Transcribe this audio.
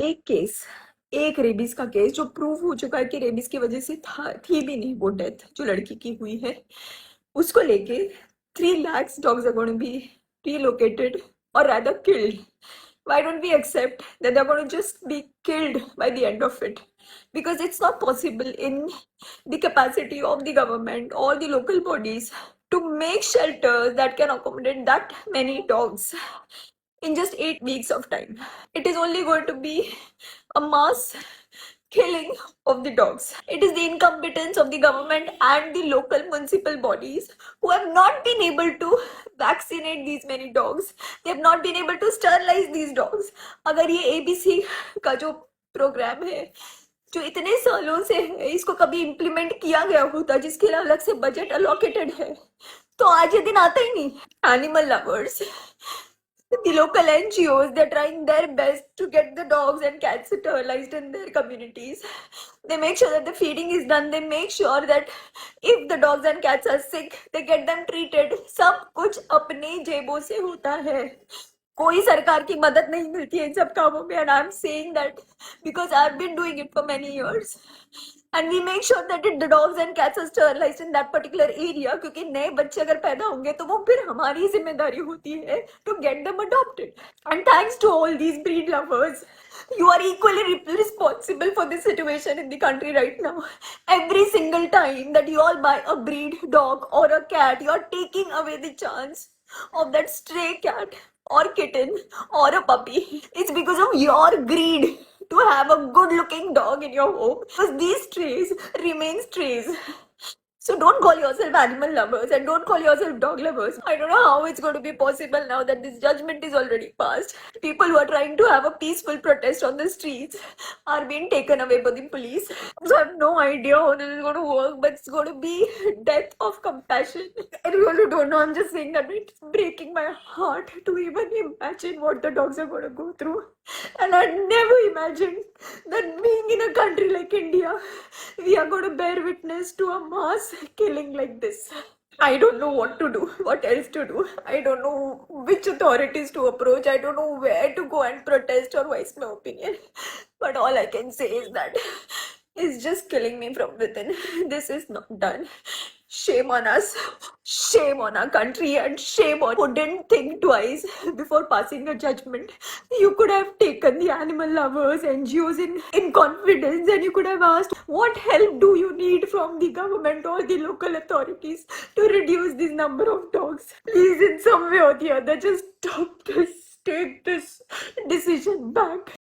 एक केस, एक रेबीज का केस जो प्रूव हो चुका है कि रेबीज की वजह से थी भी नहीं वो डेथ जो लड़की की हुई है, उसको लेके 3 lakhs dogs are going to be relocated or rather killed. Why don't we accept that they're going to just be killed by the end of it? Because it's not possible in the capacity of the government or the local bodies to make shelters that can accommodate that many dogs in just 8 weeks of time. It is only going to be a mass killing of the dogs. It is the incompetence of the government and the local municipal bodies who have not been able to vaccinate these many dogs. They have not been able to sterilize these dogs. अगर ये ABC का जो programme है जो इतने सालों से है इसको कभी इम्प्लीमेंट किया गया होता जिसके लिए अलग से बजट अलोकेटेड है तो आज ये दिन आता ही नहीं. Animal lovers, the local NGOs, they're trying their best to get the dogs and cats sterilized in their communities. They make sure that the feeding is done. They make sure that if the dogs and cats are sick, they get them treated. सब कुछ अपने जेबों से होता है. कोई सरकार की मदद नहीं मिलती है इन सब कामों में. And I'm saying that because I've been doing it for many years. And we make sure that the dogs and cats are sterilized in that particular area क्योंकि नए बच्चे अगर पैदा होंगे तो वो फिर हमारी जिम्मेदारी होती है to get them adopted. And thanks to all these breed lovers, you are equally responsible for the situation in the country right now. Every single time that you all buy a breed dog or a cat, you are taking away the chance of that stray cat or kitten or a puppy. It's because of your greed to have a good looking dog in your home because these strays remain strays. So don't call yourself animal lovers and don't call yourself dog lovers. I don't know how it's going to be possible now that this judgment is already passed. People who are trying to have a peaceful protest on the streets are being taken away by the police. So I have no idea how this is going to work, but it's going to be death of compassion. I really don't know. I'm just saying that it's breaking my heart to even imagine what the dogs are going to go through. And I never imagined that being in a country like India, we are going to bear witness to a mass killing like this. I don't know what to do, what else to do. I don't know which authorities to approach. I don't know where to go and protest or voice my opinion. But all I can say is that it's just killing me from within. This is not done. Shame on us, shame on our country, and shame on who didn't think twice before passing a judgment. You could have taken the animal lovers, NGOs in confidence, and you could have asked, what help do you need from the government or the local authorities to reduce this number of dogs? Please, in some way or the other, just stop this. Take this decision back.